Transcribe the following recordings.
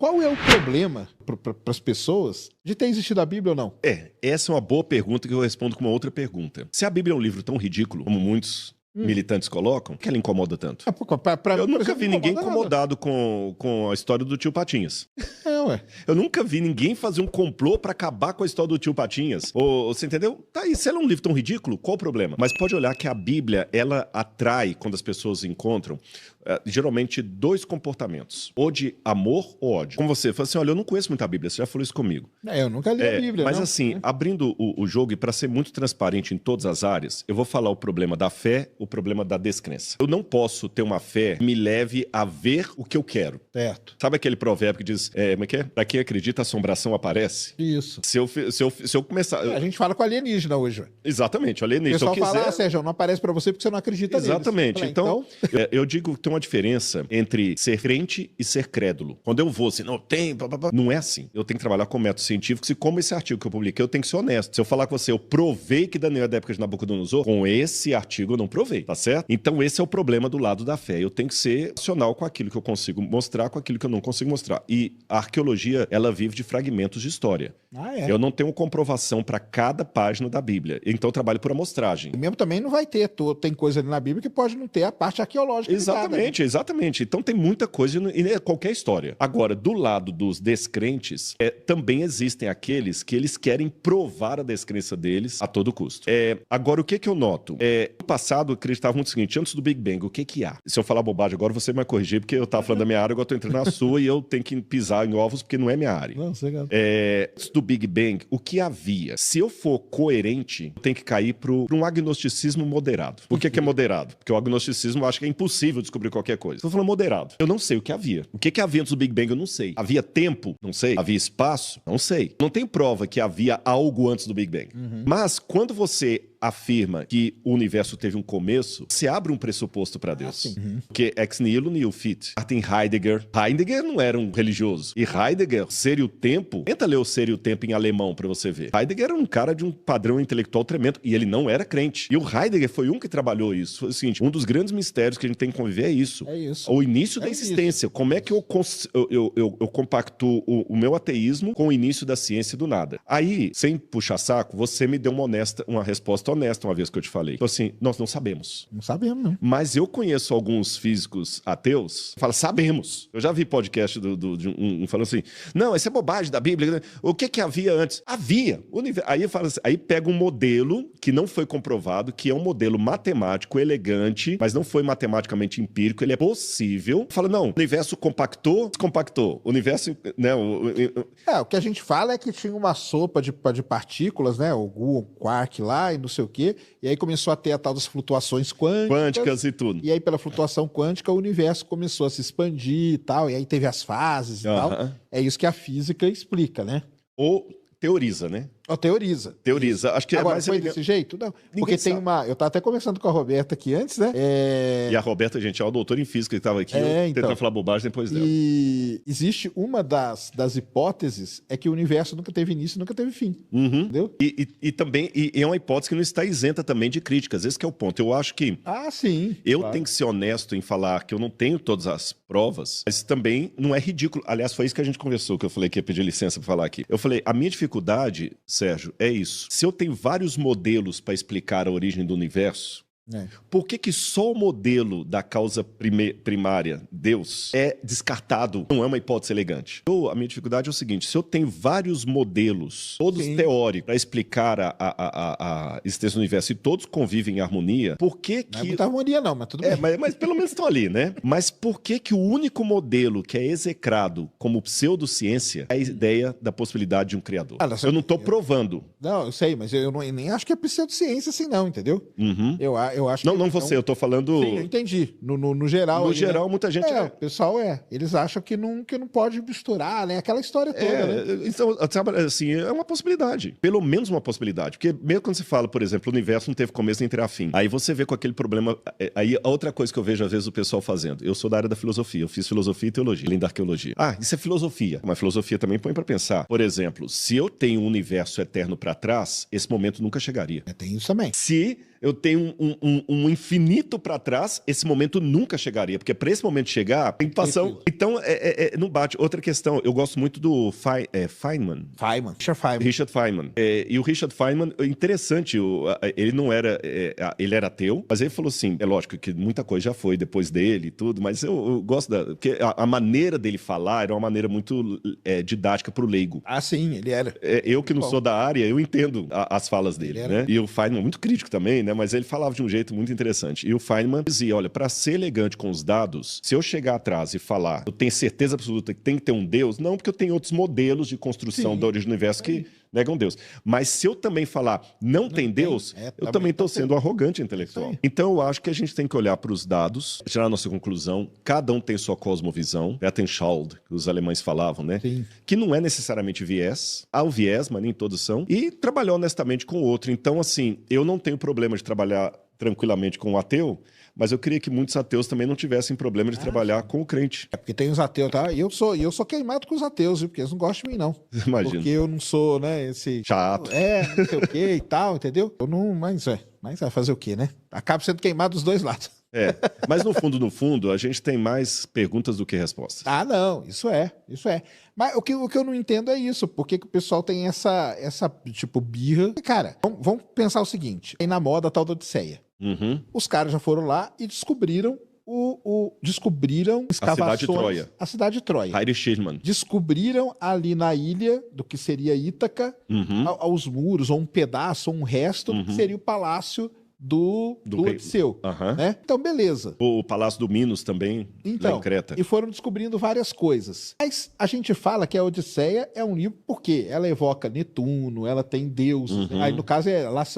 Qual é o problema para as pessoas de ter existido a Bíblia ou não? Essa é uma boa pergunta que eu respondo com uma outra pergunta. Se a Bíblia é um livro tão ridículo, como muitos militantes colocam, por que ela incomoda tanto? Eu nunca vi ninguém incomodado com a história do tio Patinhas. Eu nunca vi ninguém fazer um complô pra acabar com a história do tio Patinhas. Você entendeu? Tá aí, se ela é um livro tão ridículo, qual o problema? Mas pode olhar que a Bíblia, ela atrai, quando as pessoas encontram, geralmente dois comportamentos. Ou de amor ou ódio. Como você fala assim, olha, eu não conheço muito a Bíblia, você já falou isso comigo. Eu nunca li a Bíblia, mas não. assim, abrindo o jogo, e para ser muito transparente em todas as áreas, eu vou falar o problema da fé, o problema da descrença. Eu não posso ter uma fé que me leve a ver o que eu quero. Certo. Sabe aquele provérbio que diz, como é que é? Pra quem acredita, a assombração aparece? Isso. Se eu começar... A gente fala com alienígena hoje. Exatamente, alienígena. O pessoal fala, Sérgio, não aparece pra você porque você não acredita neles. Exatamente. Então, eu digo que tem uma diferença entre ser crente e ser crédulo. Quando eu vou assim, não é assim. Eu tenho que trabalhar com métodos científicos e como esse artigo que eu publiquei, eu tenho que ser honesto. Se eu falar com você, eu provei que Daniel é da época de Nabucodonosor, com esse artigo eu não provei, tá certo? Então esse é o problema do lado da fé. Eu tenho que ser racional com aquilo que eu consigo mostrar, com aquilo que eu não consigo mostrar. E a arqueologia, ela vive de fragmentos de história. Eu não tenho comprovação para cada página da Bíblia. Então eu trabalho por amostragem. E mesmo também não vai ter, tem coisa ali na Bíblia que pode não ter a parte arqueológica. Exatamente, exatamente. Então tem muita coisa e é qualquer história. Agora, do lado dos descrentes, também existem aqueles que eles querem provar a descrença deles a todo custo. Agora, o que eu noto? No passado, eu acreditava muito o seguinte, antes do Big Bang, o que há? Se eu falar bobagem agora, você vai corrigir, porque eu tava falando da minha área, agora eu tô entrando na sua e eu tenho que pisar em ovos, porque não é minha área. Não, sei. Antes do Big Bang, o que havia? Se eu for coerente, eu tenho que cair para um agnosticismo moderado. Por que é moderado? Porque o agnosticismo eu acho que é impossível descobrir qualquer coisa. Estou falando moderado. Eu não sei o que havia. O que havia antes do Big Bang, eu não sei. Havia tempo? Não sei. Havia espaço? Não sei. Não tem prova que havia algo antes do Big Bang. Mas quando você afirma que o universo teve um começo, você abre um pressuposto para Deus. Porque ex nihilo nihil fit. Martin Heidegger não era um religioso. E Heidegger, Ser e o Tempo, tenta ler o Ser e o Tempo em alemão para você ver. Heidegger era um cara de um padrão intelectual tremendo e ele não era crente. E o Heidegger foi um que trabalhou isso. Foi o seguinte, um dos grandes mistérios que a gente tem que conviver é isso. O início da existência. Como é que eu compactuo o meu ateísmo com o início da ciência do nada? Aí, sem puxar saco, você me deu uma resposta honesta uma vez que eu te falei. Então assim, nós não sabemos. Não sabemos, não. Mas eu conheço alguns físicos ateus que falam, sabemos. Eu já vi podcast de um falando assim, não, essa é bobagem da Bíblia. O que havia antes? Havia. Aí pega um modelo que não foi comprovado, que é um modelo matemático, elegante, mas não foi matematicamente empírico, ele é possível. Fala, não, o universo compactou, descompactou. O universo, né? O que a gente fala é que tinha uma sopa de partículas, né? O gluon, quark lá e não sei o quê. E aí começou a ter a tal das flutuações quânticas e tudo. E aí pela flutuação quântica o universo começou a se expandir e tal. E aí teve as fases e tal. É isso que a física explica, né? Ou teoriza, né? Teoriza. Acho que agora, foi desse jeito? Não. Porque tem uma... Eu tava até conversando com a Roberta aqui antes, né? E a Roberta, gente, é o doutor em física que estava aqui. Tentando falar bobagem depois dela. E existe uma das hipóteses é que o universo nunca teve início e nunca teve fim. Entendeu? E também é uma hipótese que não está isenta também de críticas. Esse que é o ponto. Eu acho que... sim. Eu tenho que ser honesto em falar que eu não tenho todas as provas, mas também não é ridículo. Aliás, foi isso que a gente conversou, que eu falei que ia pedir licença para falar aqui. Eu falei, a minha dificuldade, Sérgio, é isso. Se eu tenho vários modelos para explicar a origem do universo, por que só o modelo da causa primária, Deus, é descartado? Não é uma hipótese elegante. A minha dificuldade é o seguinte, se eu tenho vários modelos, todos teóricos, para explicar a existência do universo e todos convivem em harmonia, por que Não é muita harmonia não, mas tudo bem. Mas pelo menos estão ali, né? Mas por que o único modelo que é execrado como pseudociência é a ideia da possibilidade de um criador? Eu não estou provando. Não, eu sei, mas eu nem acho que é pseudociência assim não, entendeu? Eu acho não, você, eu tô falando... Sim, eu entendi. No geral... No geral, muita gente... o pessoal eles acham que não pode misturar, né? Aquela história toda, né? Então, assim, é uma possibilidade. Pelo menos uma possibilidade. Porque mesmo quando você fala, por exemplo, o universo não teve começo nem terá fim. Aí você vê com aquele problema... Aí a outra coisa que eu vejo, às vezes, o pessoal fazendo. Eu sou da área da filosofia. Eu fiz filosofia e teologia, além da arqueologia. Isso é filosofia. Mas filosofia também põe pra pensar. Por exemplo, se eu tenho um universo eterno pra trás, esse momento nunca chegaria. Tem isso também. Se eu tenho um infinito para trás, esse momento nunca chegaria, porque para esse momento chegar, tem que passar... Então, não bate. Outra questão, eu gosto muito do Feynman. Richard Feynman. E o Richard Feynman, interessante, ele não era... ele era ateu, mas ele falou assim, é lógico que muita coisa já foi depois dele e tudo, mas eu gosto porque a maneira dele falar era uma maneira muito didática pro leigo. Ah, sim, ele era. Eu que não sou da área, eu entendo as falas dele, né? E o Feynman, muito crítico também, né? Mas ele falava de um jeito muito interessante. E o Feynman dizia, olha, para ser elegante com os dados, se eu chegar atrás e falar, eu tenho certeza absoluta que tem que ter um Deus, não, porque eu tenho outros modelos de construção da origem do universo que negam Deus. Mas se eu também falar, não tem Deus, eu também estou sendo arrogante intelectual. Então eu acho que a gente tem que olhar para os dados, tirar a nossa conclusão, cada um tem sua cosmovisão, Weltanschauung, que os alemães falavam, né? Sim. Que não é necessariamente viés, há o viés, mas nem todos são, e trabalhar honestamente com o outro. Então, assim, eu não tenho problema de trabalhar tranquilamente com o ateu, mas eu queria que muitos ateus também não tivessem problema de trabalhar com o crente. Porque tem os ateus, tá? E eu sou queimado com os ateus, viu? Porque eles não gostam de mim, não. Imagina. Porque eu não sou, né, esse... Chato. Não sei o quê e tal, entendeu? Eu não... Mas vai fazer o quê, né? Acaba sendo queimado dos dois lados. Mas no fundo, a gente tem mais perguntas do que respostas. Ah, não, isso é. Mas o que eu não entendo é isso, por que o pessoal tem essa tipo, birra? Cara, vamos pensar o seguinte, aí na moda a tal da Odisseia. Os caras já foram lá e descobriram descobriram escavações... A cidade de Troia. A cidade de Troia. Heidi Schirman. Descobriram ali na ilha do que seria Ítaca, aos muros, ou um pedaço, ou um resto, do que seria o palácio do Odisseu. Né? Então, beleza. O Palácio do Minos também, lá em Creta. E foram descobrindo várias coisas. Mas a gente fala que a Odisseia é um livro porque ela evoca Netuno, ela tem deuses. Aí, no caso,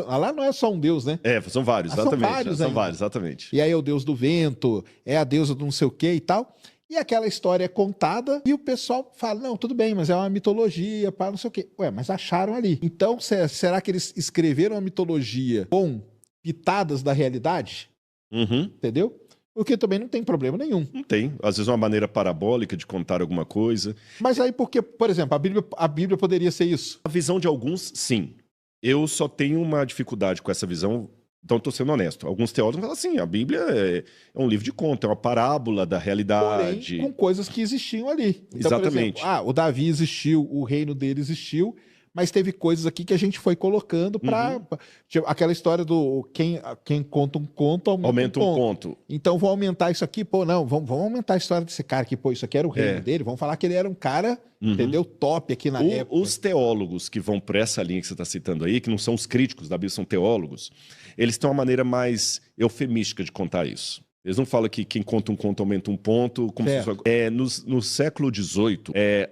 lá não é só um deus, né? São vários, exatamente. São vários, exatamente. E aí é o deus do vento, é a deusa do não sei o quê e tal. E aquela história é contada e o pessoal fala, não, tudo bem, mas é uma mitologia, para não sei o quê. Ué, mas acharam ali. Então, será que eles escreveram a mitologia com pitadas da realidade? Entendeu? Porque também não tem problema nenhum. Não tem. Às vezes uma maneira parabólica de contar alguma coisa. Mas aí porque, por exemplo, a Bíblia poderia ser isso? A visão de alguns, sim. Eu só tenho uma dificuldade com essa visão, então estou sendo honesto. Alguns teólogos falam assim, a Bíblia é um livro de conto, é uma parábola da realidade. Porém, com coisas que existiam ali. Então, exatamente. Por exemplo, o Davi existiu, o reino dele existiu, mas teve coisas aqui que a gente foi colocando para... Tipo, aquela história do quem conta um conto, aumenta um conto. Então, vou aumentar isso aqui. Pô, não, vamos aumentar a história desse cara aqui. Pô, isso aqui era o reino dele. Vamos falar que ele era um cara, entendeu? Top aqui na época. Os teólogos que vão por essa linha que você está citando aí, que não são os críticos da Bíblia, são teólogos, eles têm uma maneira mais eufemística de contar isso. Eles não falam que quem conta um conto aumenta um ponto. Como se fosse... no século XVIII,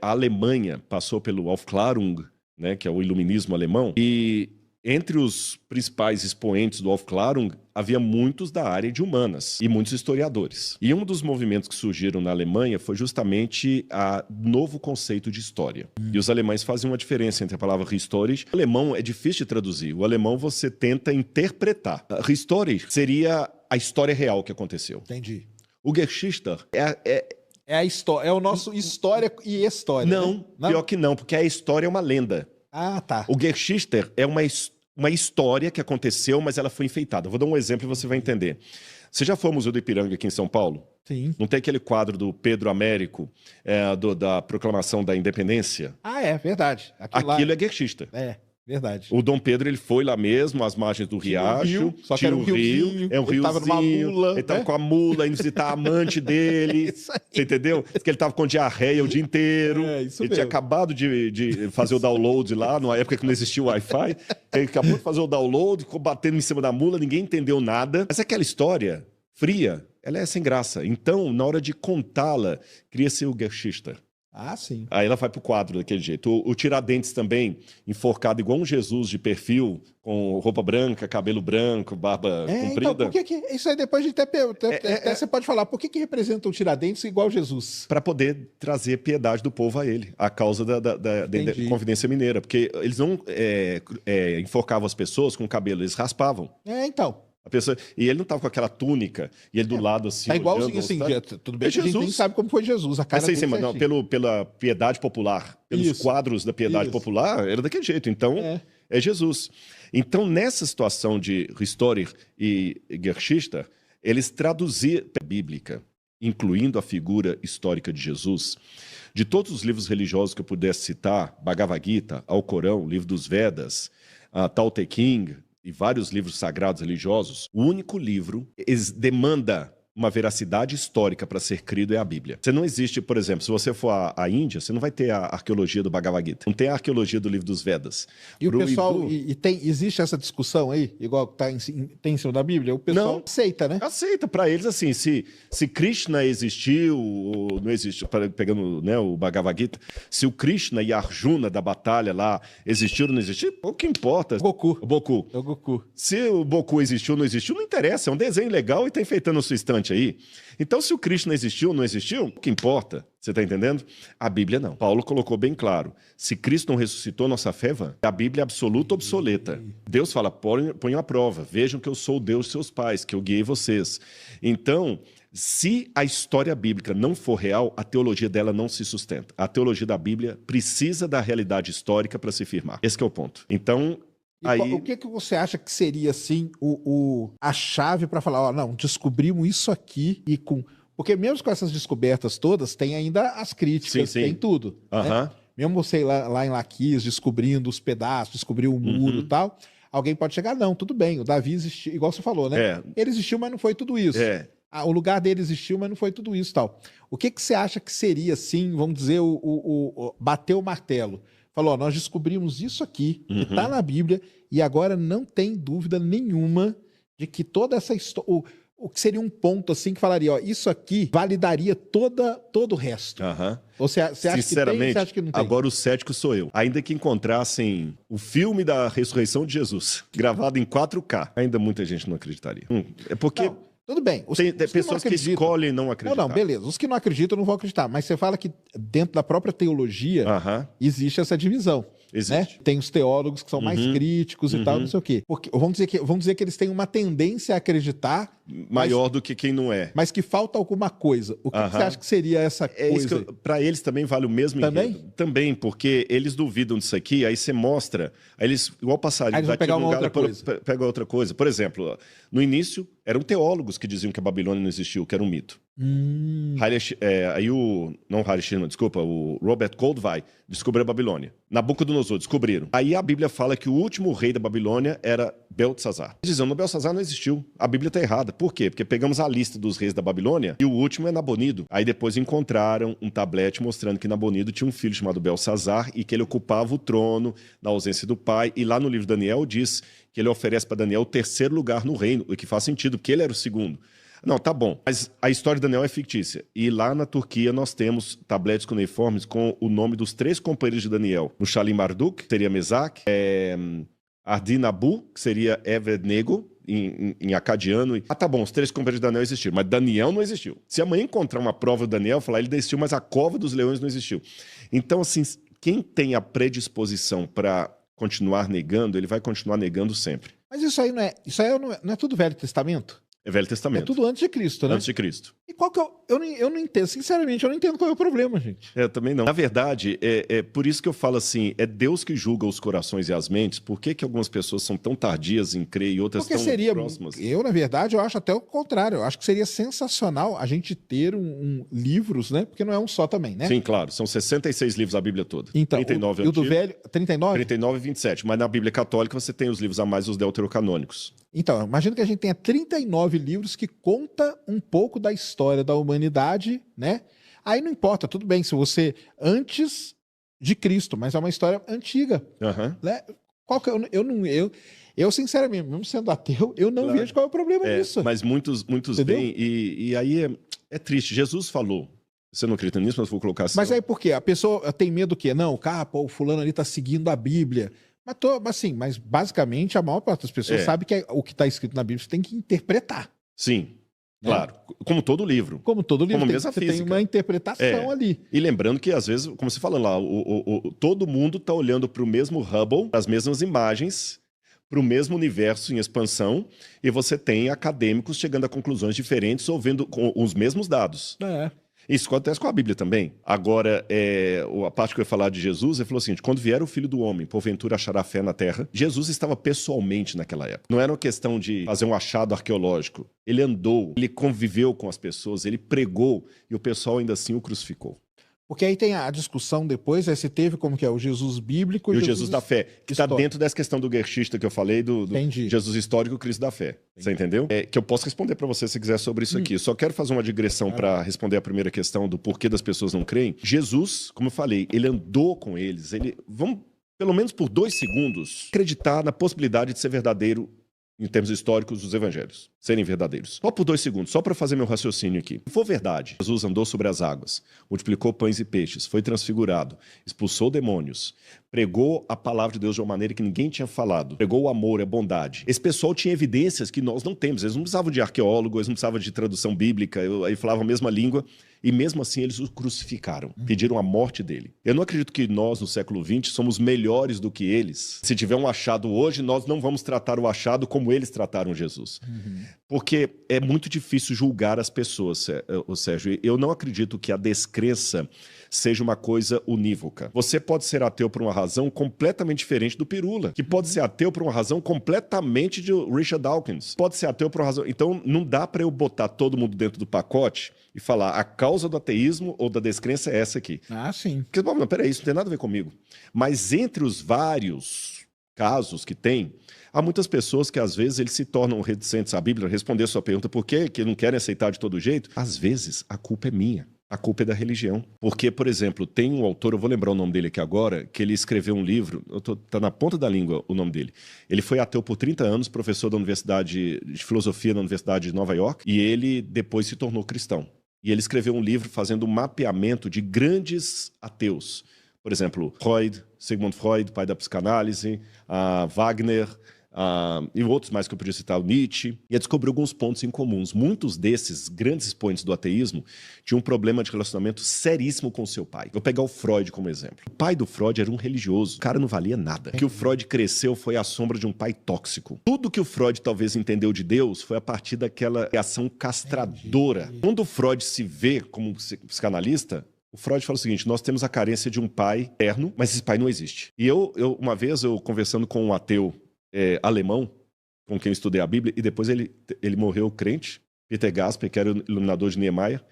a Alemanha passou pelo Aufklärung, né, que é o iluminismo alemão, e entre os principais expoentes do Aufklärung havia muitos da área de humanas e muitos historiadores. E um dos movimentos que surgiram na Alemanha foi justamente o novo conceito de história. E os alemães fazem uma diferença entre a palavra historisch. O alemão é difícil de traduzir. O alemão você tenta interpretar. Historisch seria a história real que aconteceu. Entendi. O Geschichte é a história, é o nosso história e história. Não, né? Pior que não, porque a história é uma lenda. Ah, tá. O Geschichte é uma história que aconteceu, mas ela foi enfeitada. Vou dar um exemplo e você vai entender. Você já foi ao Museu do Ipiranga aqui em São Paulo? Sim. Não tem aquele quadro do Pedro Américo, da proclamação da independência? Ah, é verdade. Aquilo é Geschichte. É. Verdade. O Dom Pedro, ele foi lá mesmo, às margens do riacho. Só que era um riozinho. É um riozinho. Ele tava numa mula. Ele tava com a mula, indo visitar a amante dele. Isso aí. Você entendeu? Que ele tava com diarreia o dia inteiro. Isso ele mesmo. tinha acabado de fazer o download lá, numa época que não existia o Wi-Fi. Ele acabou de fazer o download, ficou batendo em cima da mula, ninguém entendeu nada. Mas aquela história fria, ela é sem graça. Então, na hora de contá-la, cria-se o Geschichte. Ah, sim. Aí ela vai pro quadro daquele jeito. O Tiradentes também, enforcado igual um Jesus de perfil, com roupa branca, cabelo branco, barba comprida. Então, por que isso aí depois de até você pode falar, por que representa o Tiradentes igual Jesus? Para poder trazer piedade do povo a ele, a causa da Conferência Mineira. Porque eles não enforcavam as pessoas com o cabelo, eles raspavam. Então. A pessoa, e ele não tava com aquela túnica, e ele do lado assim... É igualzinho assim, tudo bem, Jesus. A gente nem sabe como foi Jesus, a cara dele pela piedade popular, pelos quadros da piedade popular, era daquele jeito. Então, é Jesus. Então, nessa situação de Historier e Geschichte, eles traduziram a bíblica, incluindo a figura histórica de Jesus. De todos os livros religiosos que eu pudesse citar, Bhagavad Gita, Alcorão, Livro dos Vedas, Tao Te Ching e vários livros sagrados religiosos, o único livro que demanda uma veracidade histórica para ser crido é a Bíblia. Você não existe, por exemplo, se você for à Índia, você não vai ter a arqueologia do Bhagavad Gita, não tem a arqueologia do Livro dos Vedas. E o pessoal, existe essa discussão aí, igual que tem em cima da Bíblia? O pessoal não aceita, né? Aceita. Para eles, assim, se Krishna existiu ou não existiu, pegando, né, o Bhagavad Gita, se o Krishna e Arjuna da batalha lá existiram ou não existiram, o que importa? O Boku. É o Goku. Se o Boku existiu ou não existiu, não interessa. É um desenho legal e está enfeitando a sua estante aí. Então, se o Krishna existiu ou não existiu, o que importa? Você está entendendo? A Bíblia não. Paulo colocou bem claro. Se Cristo não ressuscitou, nossa fé é vã. A Bíblia é absoluta obsoleta. Deus fala, ponham à prova. Vejam que eu sou o Deus de seus pais, que eu guiei vocês. Então, se a história bíblica não for real, a teologia dela não se sustenta. A teologia da Bíblia precisa da realidade histórica para se firmar. Esse que é o ponto. Então... Aí... O que você acha que seria, assim, a chave para falar, ó, não, descobrimos isso aqui e com... Porque mesmo com essas descobertas todas, tem ainda as críticas, tem tudo. Né? Mesmo você lá em Laquis, descobrindo os pedaços, descobriu o muro e tal, alguém pode chegar, não, tudo bem, o Davi existiu, igual você falou, né? Ele existiu, mas não foi tudo isso. O lugar dele existiu, mas não foi tudo isso tal. O que você acha que seria, assim, vamos dizer, bater o martelo? Falou, ó, nós descobrimos isso aqui, que está na Bíblia, e agora não tem dúvida nenhuma de que toda essa história... O que seria um ponto assim que falaria, ó, isso aqui validaria todo o resto. Ou você acha que tem, você acha que não tem? Agora o cético sou eu. Ainda que encontrassem o filme da ressurreição de Jesus, gravado em 4K, ainda muita gente não acreditaria. É porque... Não, tudo bem. Tem pessoas que escolhem não acreditar. Não, beleza. Os que não acreditam não vão acreditar. Mas você fala que dentro da própria teologia existe essa divisão. Existe. Né? Tem os teólogos que são mais críticos e tal, não sei o quê. Porque, vamos dizer que eles têm uma tendência a acreditar... Maior do que quem não é. Mas que falta alguma coisa. O que você acha que seria essa coisa? Para eles também vale o mesmo enredo. Também, porque eles duvidam disso aqui, aí você mostra, aí eles, igual passarinho, eles vão pegar uma outra coisa. Pega outra coisa. Por exemplo, no início, eram teólogos que diziam que a Babilônia não existiu, que era um mito. Aí o Robert Goldwyn descobriu a Babilônia. Nabucodonosor descobriram. Aí a Bíblia fala que o último rei da Babilônia era Beltesazar. Eles diziam, Beltesazar não existiu. A Bíblia está errada. Por quê? Porque pegamos a lista dos reis da Babilônia e o último é Nabonido. Aí depois encontraram um tablete mostrando que Nabonido tinha um filho chamado Belsazar e que ele ocupava o trono na ausência do pai. E lá no livro de Daniel diz que ele oferece para Daniel o terceiro lugar no reino, o que faz sentido, porque ele era o segundo. Não, tá bom. Mas a história de Daniel é fictícia. E lá na Turquia nós temos tabletes cuneiformes com o nome dos 3 companheiros de Daniel. No Shalim Marduk, que seria Mesaque, Ardinabu, que seria Evednego, em acadiano. Tá bom, os 3 companheiros de Daniel existiram, mas Daniel não existiu. Se amanhã encontrar uma prova do Daniel, falar ele existiu, mas a cova dos leões não existiu. Então, assim, quem tem a predisposição para continuar negando, ele vai continuar negando sempre. Mas isso aí não é tudo Velho Testamento? É Velho Testamento. É tudo antes de Cristo, né? Antes de Cristo. E qual que eu não entendo, sinceramente, eu não entendo qual é o problema, gente. Eu também não. Na verdade, é por isso que eu falo assim, é Deus que julga os corações e as mentes. Por que algumas pessoas são tão tardias em crer e outras tão próximas? Na verdade, eu acho até o contrário. Eu acho que seria sensacional a gente ter livros, né? Porque não é um só também, né? Sim, claro. São 66 livros a Bíblia toda. Então, 39 e o do velho, 39? 39 e 27. Mas na Bíblia católica você tem os livros a mais, os deuterocanônicos. Então, imagina que a gente tenha 39 livros que conta um pouco da história da humanidade, né? Aí não importa, tudo bem, se você antes de Cristo, mas é uma história antiga. Né? Qual que eu sinceramente, mesmo sendo ateu, eu não vejo qual é o problema nisso. Mas muitos veem, e aí é triste. Jesus falou, você não acredita nisso, mas vou colocar assim. Mas aí por quê? A pessoa tem medo do quê? Não, o fulano ali tá seguindo a Bíblia. Mas basicamente a maior parte das pessoas sabe que o que está escrito na Bíblia você tem que interpretar. Sim, claro. Como todo livro. Como todo livro. Como você tem uma interpretação ali. E lembrando que, às vezes, como você falou lá, todo mundo está olhando para o mesmo Hubble, as mesmas imagens, para o mesmo universo em expansão, e você tem acadêmicos chegando a conclusões diferentes ou vendo com os mesmos dados. Isso acontece com a Bíblia também. Agora, a parte que eu ia falar de Jesus, ele falou assim, quando vier o Filho do Homem, porventura achará fé na terra. Jesus estava pessoalmente naquela época. Não era uma questão de fazer um achado arqueológico. Ele andou, ele conviveu com as pessoas, ele pregou e o pessoal ainda assim o crucificou. Porque aí tem a discussão depois, aí você teve como que é o Jesus bíblico E o Jesus da fé, que está dentro dessa questão do Gershista que eu falei, do Jesus histórico e o Cristo da fé. Entendi. Você entendeu? Que eu posso responder para você se quiser sobre isso aqui. Eu só quero fazer uma digressão para responder a primeira questão do porquê das pessoas não creem. Jesus, como eu falei, ele andou com eles. Vamos, pelo menos por 2 segundos, acreditar na possibilidade de ser verdadeiro em termos históricos, os evangelhos serem verdadeiros. Só por 2 segundos, só para fazer meu raciocínio aqui. Se for verdade, Jesus andou sobre as águas, multiplicou pães e peixes, foi transfigurado, expulsou demônios, pregou a palavra de Deus de uma maneira que ninguém tinha falado, pregou o amor, a bondade. Esse pessoal tinha evidências que nós não temos. Eles não precisavam de arqueólogo, eles não precisavam de tradução bíblica, eles falavam a mesma língua. E mesmo assim eles o crucificaram, pediram a morte dele. Eu não acredito que nós, no século XX, somos melhores do que eles. Se tiver um achado hoje, nós não vamos tratar o achado como eles trataram Jesus. Porque é muito difícil julgar as pessoas, Sérgio. Eu não acredito que a descrença seja uma coisa unívoca. Você pode ser ateu por uma razão completamente diferente do Pirula, que pode ser ateu por uma razão completamente de Richard Dawkins. Pode ser ateu por uma razão... Então, não dá para eu botar todo mundo dentro do pacote e falar a causa do ateísmo ou da descrença é essa aqui. Ah, sim. Porque, não, peraí, isso não tem nada a ver comigo. Mas entre os vários casos que tem, há muitas pessoas que às vezes eles se tornam reticentes à Bíblia. Responder a sua pergunta, por quê? Que não querem aceitar de todo jeito? Às vezes, a culpa é minha. A culpa é da religião. Porque, por exemplo, tem um autor, eu vou lembrar o nome dele aqui agora, que ele escreveu um livro, tá na ponta da língua o nome dele. Ele foi ateu por 30 anos, professor da Universidade de Filosofia na Universidade de Nova York, e ele depois se tornou cristão. E ele escreveu um livro fazendo um mapeamento de grandes ateus. Por exemplo, Freud, Sigmund Freud, pai da psicanálise, Wagner, e outros mais que eu podia citar, o Nietzsche, e descobriu alguns pontos em comuns. Muitos desses grandes expoentes do ateísmo tinham um problema de relacionamento seríssimo com o seu pai. Vou pegar o Freud como exemplo. O pai do Freud era um religioso. O cara não valia nada. O que o Freud cresceu foi à sombra de um pai tóxico. Tudo que o Freud talvez entendeu de Deus foi a partir daquela reação castradora. Quando o Freud se vê como psicanalista, o Freud fala o seguinte: nós temos a carência de um pai eterno, mas esse pai não existe. E uma vez, conversando com um ateu alemão, com quem eu estudei a Bíblia, e depois ele morreu crente, Peter Gasper, que era o iluminador de Niemeyer.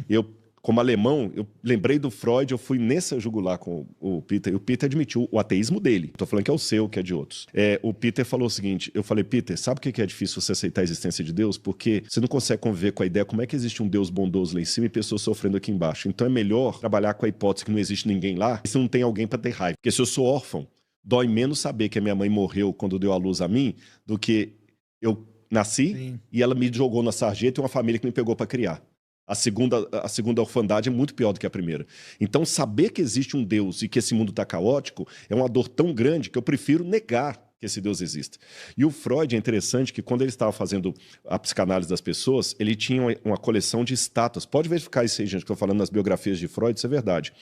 E eu, como alemão, eu lembrei do Freud, eu fui nessa jugular com o Peter, e o Peter admitiu o ateísmo dele. Estou falando que é o seu, que é de outros. O Peter falou o seguinte, eu falei, Peter, sabe por que é difícil você aceitar a existência de Deus? Porque você não consegue conviver com a ideia como é que existe um Deus bondoso lá em cima e pessoas sofrendo aqui embaixo. Então é melhor trabalhar com a hipótese que não existe ninguém lá, e se não tem alguém para ter raiva. Porque se eu sou órfão, dói menos saber que a minha mãe morreu quando deu a luz a mim do que eu nasci Sim. e ela me jogou na sarjeta e uma família que me pegou para criar. A segunda orfandade é muito pior do que a primeira. Então, saber que existe um Deus e que esse mundo está caótico é uma dor tão grande que eu prefiro negar que esse Deus existe. E o Freud é interessante que quando ele estava fazendo a psicanálise das pessoas, ele tinha uma coleção de estátuas. Pode verificar isso aí, gente, que eu estou falando nas biografias de Freud, isso é verdade.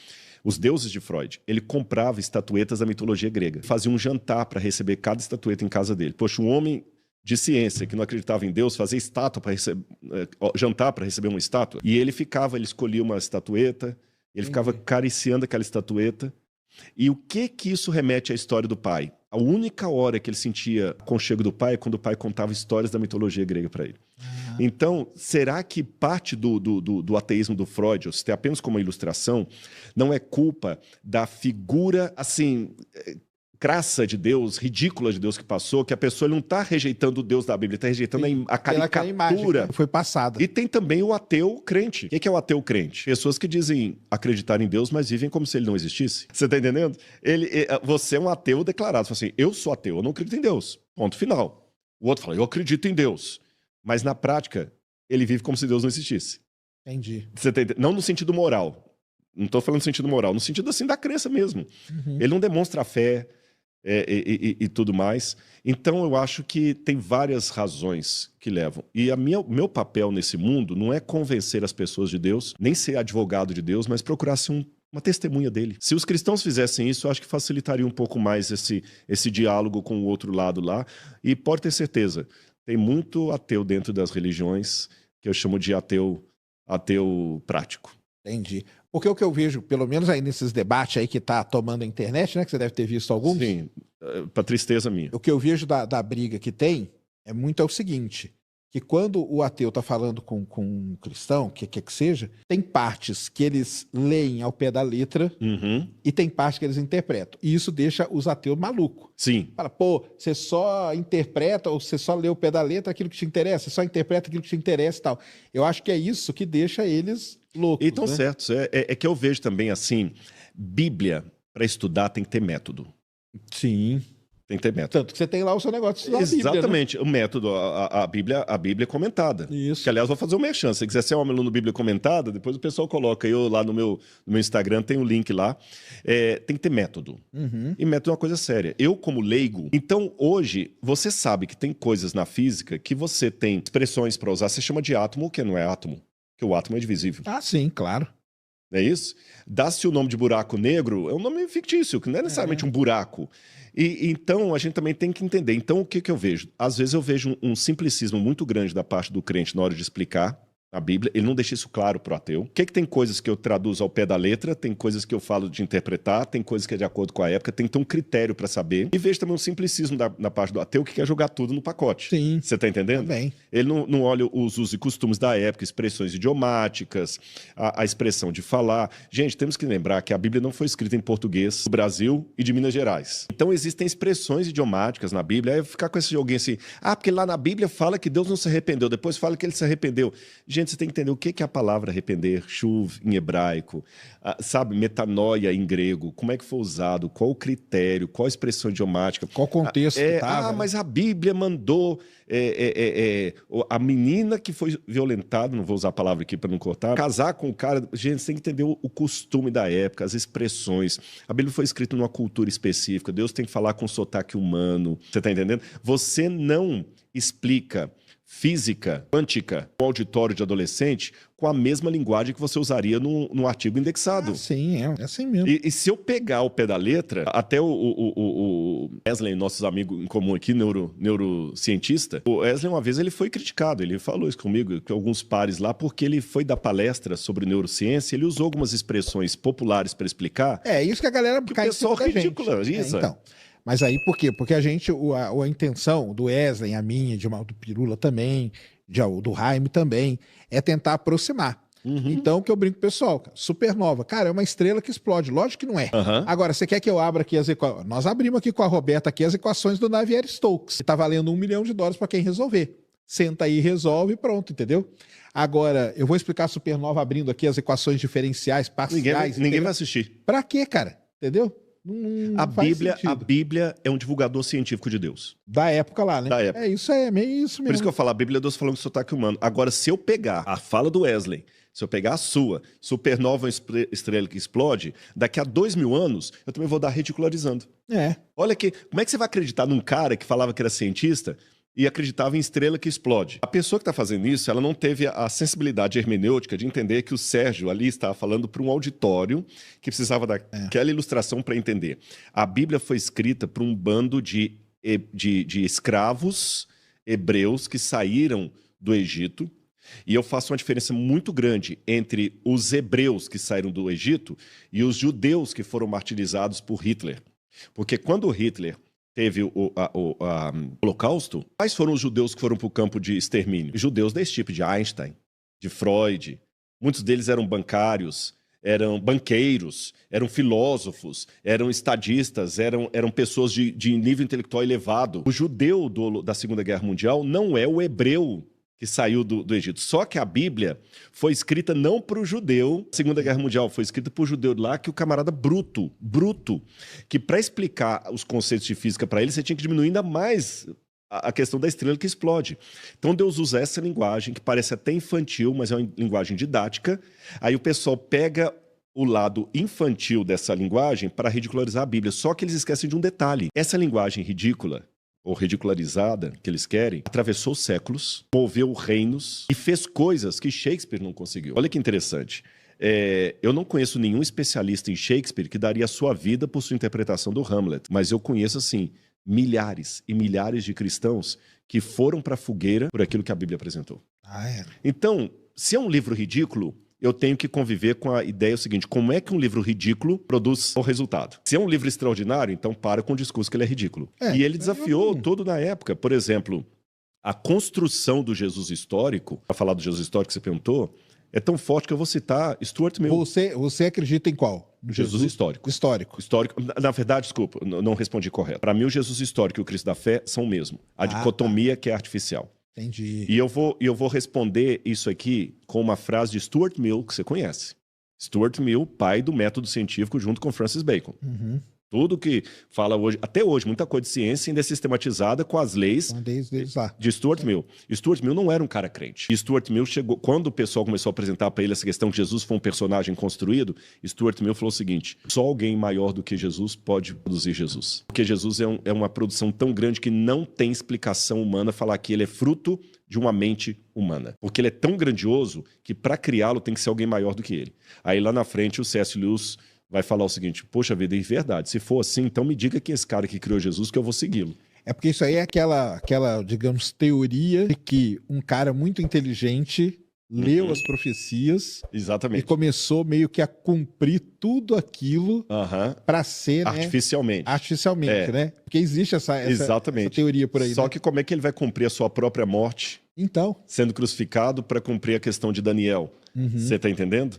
Os deuses de Freud, ele comprava estatuetas da mitologia grega. Fazia um jantar para receber cada estatueta em casa dele. Poxa, um homem de ciência que não acreditava em Deus fazia estátua para jantar para receber uma estátua. E ele escolhia uma estatueta, ele ficava acariciando aquela estatueta. E o que isso remete à história do pai? A única hora que ele sentia aconchego do pai é quando o pai contava histórias da mitologia grega para ele. Então, será que parte do ateísmo do Freud, ou se tem apenas como uma ilustração, não é culpa da figura, assim, crassa de Deus, ridícula de Deus que passou, que a pessoa não está rejeitando o Deus da Bíblia, está rejeitando a caricatura. Foi passada. E tem também o ateu crente. O que é o ateu crente? Pessoas que dizem acreditar em Deus, mas vivem como se ele não existisse. Você está entendendo? Você é um ateu declarado. Você fala assim, eu sou ateu, eu não acredito em Deus. Ponto final. O outro fala, eu acredito em Deus. Mas na prática, ele vive como se Deus não existisse. Entendi. Você tá entendendo? Não no sentido moral. Não estou falando no sentido moral, no sentido assim da crença mesmo. Ele não demonstra fé e tudo mais. Então eu acho que tem várias razões que levam. E meu papel nesse mundo não é convencer as pessoas de Deus, nem ser advogado de Deus, mas procurar ser uma testemunha dele. Se os cristãos fizessem isso, eu acho que facilitaria um pouco mais esse diálogo com o outro lado lá. E pode ter certeza, tem muito ateu dentro das religiões que eu chamo de ateu prático. Entendi. Porque o que eu vejo, pelo menos aí nesses debates aí que tá tomando a internet, né? Que você deve ter visto alguns. Sim, pra tristeza minha. O que eu vejo da briga que tem é o seguinte, que quando o ateu tá falando com um cristão, que seja, tem partes que eles leem ao pé da letra Uhum. e tem partes que eles interpretam. E isso deixa os ateus malucos. Sim. Fala, pô, você só interpreta ou você só lê o pé da letra aquilo que te interessa, você só interpreta aquilo que te interessa e tal. Eu acho que é isso que deixa eles loucos, E estão né? certos. É que eu vejo também assim, Bíblia, para estudar, tem que ter método. Sim. Tem que ter método. Tanto que você tem lá o seu negócio de estudar a Bíblia, né? Exatamente, o método, a Bíblia comentada. Isso. Que, aliás, vou fazer um merchan. Se você quiser ser um aluno Bíblia comentada, depois o pessoal coloca. Eu lá no meu Instagram, tem um link lá. Tem que ter método. Uhum. E método é uma coisa séria. Eu, como leigo, então hoje, você sabe que tem coisas na física que você tem expressões para usar. Você chama de átomo, que não é átomo. Porque o átomo é divisível. Ah, sim, claro. Não é isso? Dá-se o nome de buraco negro, é um nome fictício, que não é necessariamente um buraco. E então a gente também tem que entender. Então o que eu vejo? Às vezes eu vejo um simplicismo muito grande da parte do crente na hora de explicar a Bíblia. Ele não deixa isso claro para o ateu. O que tem coisas que eu traduzo ao pé da letra, tem coisas que eu falo de interpretar, tem coisas que é de acordo com a época, tem que ter um critério para saber. E vejo também um simplicismo na parte do ateu que quer jogar tudo no pacote. Sim. Você está entendendo? Também. Ele não olha os usos e costumes da época, expressões idiomáticas, a expressão de falar. Gente, temos que lembrar que a Bíblia não foi escrita em português do Brasil e de Minas Gerais. Então existem expressões idiomáticas na Bíblia. Aí ficar com esse joguinho assim, porque lá na Bíblia fala que Deus não se arrependeu, depois fala que ele se arrependeu. Gente, você tem que entender o que é a palavra arrepender, shuv em hebraico, sabe, metanoia em grego, como é que foi usado, qual o critério, qual a expressão idiomática. Qual o contexto que tava, né? Mas a Bíblia mandou a menina que foi violentada, não vou usar a palavra aqui para não cortar, casar com o cara. Gente, você tem que entender o costume da época, as expressões. A Bíblia foi escrita numa cultura específica, Deus tem que falar com sotaque humano, você está entendendo? Você não explica física quântica no auditório de adolescente com a mesma linguagem que você usaria num artigo indexado. Ah, sim, é assim mesmo. E se eu pegar o pé da letra, até o Wesley, nossos amigos em comum aqui, neurocientista, o Wesley uma vez ele foi criticado, ele falou isso comigo, com alguns pares lá, porque ele foi dar palestra sobre neurociência, ele usou algumas expressões populares para explicar. É isso que a galera que o cai em pessoal cima da gente. ridiculariza. Então. Mas aí por quê? Porque a gente, a intenção do Wesley, a minha, do Pirula também, do Jaime também, é tentar aproximar. Uhum. Então, o que eu brinco com o pessoal, supernova, cara, é uma estrela que explode, lógico que não é. Uhum. Agora, você quer que eu abra aqui as equações? Nós abrimos aqui com a Roberta aqui as equações do Navier-Stokes, que tá valendo $1 milhão para quem resolver. Senta aí, resolve e pronto, entendeu? Agora, eu vou explicar a supernova abrindo aqui as equações diferenciais, parciais. Ninguém vai assistir. Pra quê, cara? Entendeu? Não a faz Bíblia sentido. é um divulgador científico de Deus. Da época lá, né? Da época. Isso é meio isso mesmo. Por isso que eu falo, a Bíblia é Deus falando com sotaque humano. Agora, se eu pegar a fala do Wesley, se eu pegar a sua, supernova estrela que explode, daqui a 2.000 anos, eu também vou dar ridicularizando. Olha aqui, como é que você vai acreditar num cara que falava que era cientista e acreditava em estrela que explode? A pessoa que está fazendo isso, ela não teve a sensibilidade hermenêutica de entender que o Sérgio ali estava falando para um auditório que precisava daquela ilustração para entender. A Bíblia foi escrita por um bando de escravos hebreus que saíram do Egito. E eu faço uma diferença muito grande entre os hebreus que saíram do Egito e os judeus que foram martirizados por Hitler. Porque quando Hitler teve o Holocausto, quais foram os judeus que foram para o campo de extermínio? Judeus desse tipo, de Einstein, de Freud. Muitos deles eram bancários, eram banqueiros, eram filósofos, eram estadistas, eram pessoas de nível intelectual elevado. O judeu da Segunda Guerra Mundial não é o hebreu que saiu do Egito. Só que a Bíblia foi escrita não para o judeu, Segunda Guerra Mundial, foi escrita para o judeu lá, que o camarada bruto, que para explicar os conceitos de física para ele, você tinha que diminuir ainda mais a questão da estrela que explode. Então Deus usa essa linguagem, que parece até infantil, mas é uma linguagem didática. Aí o pessoal pega o lado infantil dessa linguagem para ridicularizar a Bíblia. Só que eles esquecem de um detalhe. Essa linguagem ridícula, ou ridicularizada, que eles querem, atravessou séculos, moveu reinos e fez coisas que Shakespeare não conseguiu. Olha que interessante. Eu não conheço nenhum especialista em Shakespeare que daria a sua vida por sua interpretação do Hamlet, mas eu conheço, assim, milhares e milhares de cristãos que foram para a fogueira por aquilo que a Bíblia apresentou. É. Então, se é um livro ridículo, eu tenho que conviver com a ideia seguinte: como é que um livro ridículo produz o resultado? Se é um livro extraordinário, então para com o discurso que ele é ridículo. E ele desafiou tudo na época. Por exemplo, a construção do Jesus histórico, para falar do Jesus histórico que você perguntou, é tão forte que eu vou citar Stuart Mill. Você acredita em qual? No Jesus histórico. Histórico. Na verdade, desculpa, não respondi correto. Para mim, o Jesus histórico e o Cristo da fé são o mesmo. A dicotomia que é artificial. Entendi. E eu vou responder isso aqui com uma frase de Stuart Mill, que você conhece. Stuart Mill, pai do método científico, junto com Francis Bacon. Uhum. Tudo que fala hoje, até hoje, muita coisa de ciência ainda é sistematizada com as leis de Stuart Mill. E Stuart Mill não era um cara crente. E Stuart Mill chegou, quando o pessoal começou a apresentar para ele essa questão que Jesus foi um personagem construído, Stuart Mill falou o seguinte: só alguém maior do que Jesus pode produzir Jesus. Porque Jesus é uma produção tão grande que não tem explicação humana falar que ele é fruto de uma mente humana. Porque ele é tão grandioso que para criá-lo tem que ser alguém maior do que ele. Aí lá na frente o C.S. Lewis vai falar o seguinte: poxa vida, é verdade, se for assim, então me diga que esse cara que criou Jesus, que eu vou segui-lo. É porque isso aí é aquela, digamos, teoria de que um cara muito inteligente leu as profecias. Exatamente. E começou meio que a cumprir tudo aquilo para ser, né? Artificialmente, né? Porque existe essa teoria por aí. Só né? que como é que ele vai cumprir a sua própria morte? Então. Sendo crucificado para cumprir a questão de Daniel. Você está entendendo?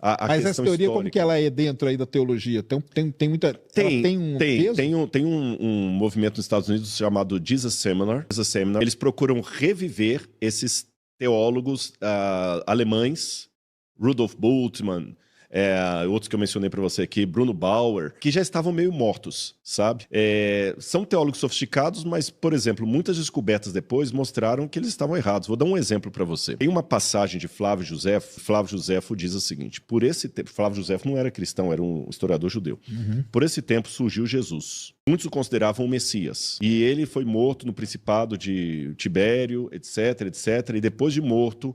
Mas essa teoria, histórica, como que ela é dentro aí da teologia? Tem muita... Tem um movimento nos Estados Unidos chamado Jesus Seminar. Eles procuram reviver esses teólogos alemães, Rudolf Bultmann, outros que eu mencionei para você aqui, Bruno Bauer, que já estavam meio mortos, sabe? São teólogos sofisticados, mas, por exemplo, muitas descobertas depois mostraram que eles estavam errados. Vou dar um exemplo para você. Tem uma passagem de Flávio Josefo. Flávio Josefo diz o seguinte: por esse tempo, Flávio Josefo não era cristão, era um historiador judeu. Por esse tempo surgiu Jesus. Muitos o consideravam o Messias. E ele foi morto no Principado de Tibério, etc, etc. E depois de morto,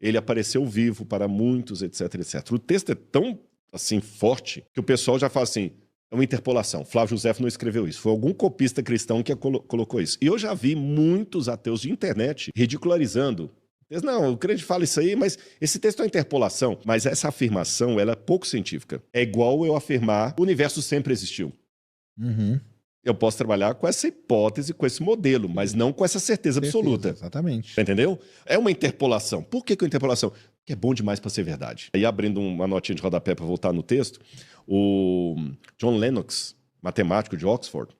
ele apareceu vivo para muitos, etc, etc. O texto é tão, assim, forte que o pessoal já fala assim: é uma interpolação. Flávio Josefo não escreveu isso. Foi algum copista cristão que colocou isso. E eu já vi muitos ateus de internet ridicularizando. Não, o crente fala isso aí, mas esse texto é uma interpolação. Mas essa afirmação, ela é pouco científica. É igual eu afirmar: o universo sempre existiu. Eu posso trabalhar com essa hipótese, com esse modelo, mas não com essa certeza absoluta. Exatamente. Entendeu? É uma interpolação. Por que é uma interpolação? Porque é bom demais para ser verdade. Aí, abrindo uma notinha de rodapé para voltar no texto, o John Lennox, matemático de Oxford,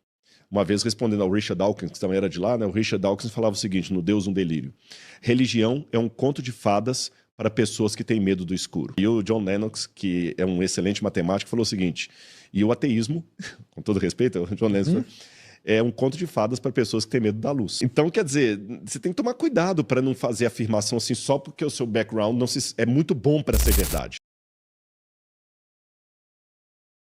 uma vez respondendo ao Richard Dawkins, que também era de lá, né? O Richard Dawkins falava o seguinte, no Deus um Delírio: religião é um conto de fadas para pessoas que têm medo do escuro. E o John Lennox, que é um excelente matemático, falou o seguinte: e o ateísmo, com todo respeito, o John Lennox, é um conto de fadas para pessoas que têm medo da luz. Então, quer dizer, você tem que tomar cuidado para não fazer afirmação assim só porque o seu background é muito bom para ser verdade.